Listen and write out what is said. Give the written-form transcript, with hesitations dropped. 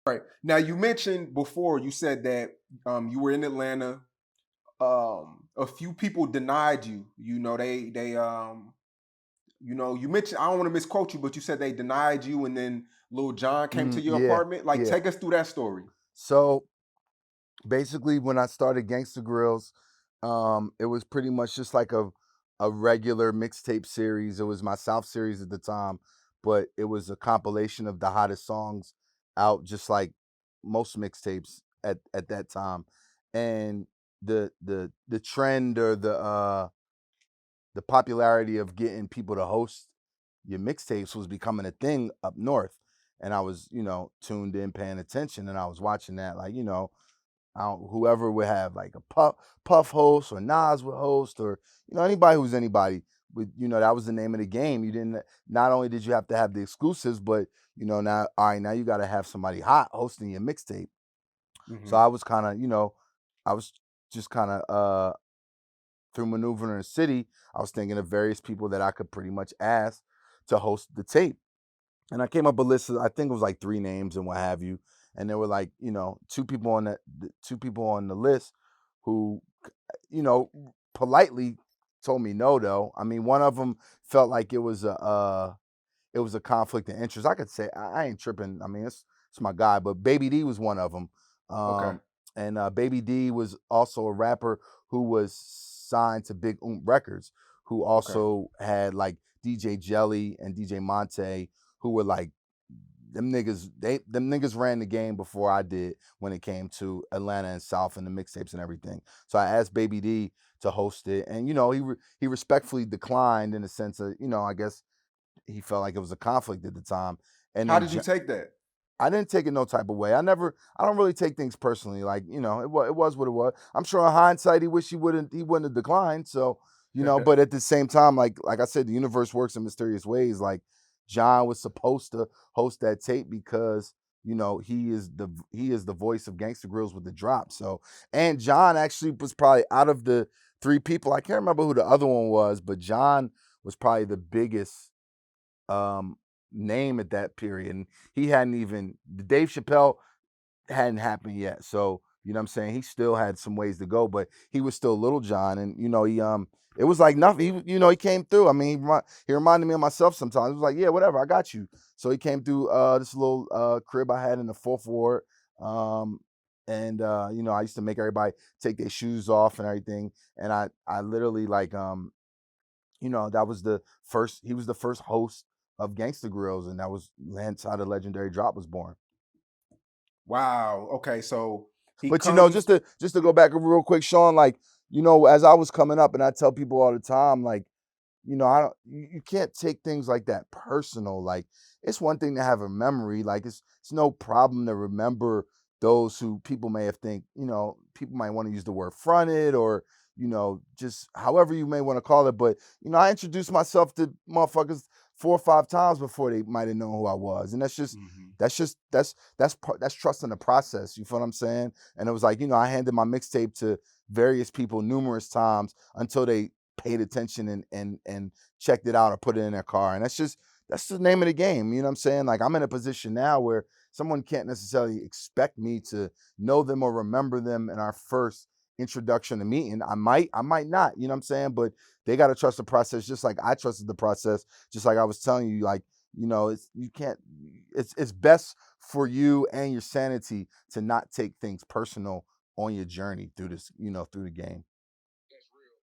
Right. Now you mentioned before, you said that you were in Atlanta. A few people denied you. You mentioned, I don't want to misquote you, but you said they denied you, and then Lil Jon came to your Yeah, apartment. Like, yeah. take us through that story. So basically, when I started Gangsta Grills, it was pretty much just like a regular mixtape series. It was my South series at the time, but it was a compilation of the hottest songs out, just like most mixtapes at that time. And the trend or the popularity of getting people to host your mixtapes was becoming a thing up north. And I was, tuned in, paying attention, and I was watching that, like, whoever would have like a Puff host, or Nas would host, or anybody who's anybody. With that was the name of the game. You didn't Not only did you have to have the exclusives, but now, all right, now you got to have somebody hot hosting your mixtape. So Hmm. I was kind of, I was just kind of through maneuvering in the city, I was thinking of various people that I could pretty much ask to host the tape. And I came up with a list of, I think it was like 3 names and what have you. And there were like, two people on the list who, you know, politely told me no, though. I mean, one of them felt like it was a conflict of interest. I could say I ain't tripping. I mean, it's my guy, but Baby D was one of them. Okay. And Baby D was also a rapper who was signed to Big Records, who Okay. also had like DJ Jelly and DJ Monte, who were like them niggas. Them niggas ran the game before I did when it came to Atlanta and South and the mixtapes and everything. So I asked Baby D to host it, and he respectfully declined in the sense of, I guess he felt like it was a conflict at the time. And How then did you take that? I didn't take it no type of way. I don't really take things personally. Like, it was what it was. I'm sure in hindsight, he wouldn't have declined. So, but at the same time, like I said, the universe works in mysterious ways. Like, John was supposed to host that tape because, he is the voice of Gangsta Grills with the drop. So, and John actually was probably, out of the 3 people, I can't remember who the other one was, but John was probably the biggest um name at that period. And he hadn't even the Dave Chappelle hadn't happened yet. So, you know what I'm saying? He still had some ways to go, but he was still Little John. And, he it was like nothing. He came through. I mean, he reminded me of myself sometimes. It was like, yeah, whatever, I got you. So he came through this little crib I had in the fourth ward. And I used to make everybody take their shoes off and everything. And I literally, like, that was he was the first host of Gangsta Grills, and that was hence how the legendary drop was born. Wow. Okay. So he But comes. just to go back real quick, Sean, like, as I was coming up, and I tell people all the time, like, I don't you can't take things like that personal. Like, it's one thing to have a memory. Like, it's no problem to remember those who people may have people might want to use the word fronted, or, just however you may want to call it. But, I introduced myself to motherfuckers 4 or 5 times before they might have known who I was. And Mhm. that's trust in the process. You feel what I'm saying? And it was like, I handed my mixtape to various people numerous times until they paid attention and checked it out or put it in their car. And that's the name of the game. You know what I'm saying? Like, I'm in a position now where someone can't necessarily expect me to know them or remember them in our first introduction to meeting. I might not, you know what I'm saying? But they got to trust the process, just like I trusted the process, just like I was telling you, like, it's best for you and your sanity to not take things personal on your journey through this, through the game.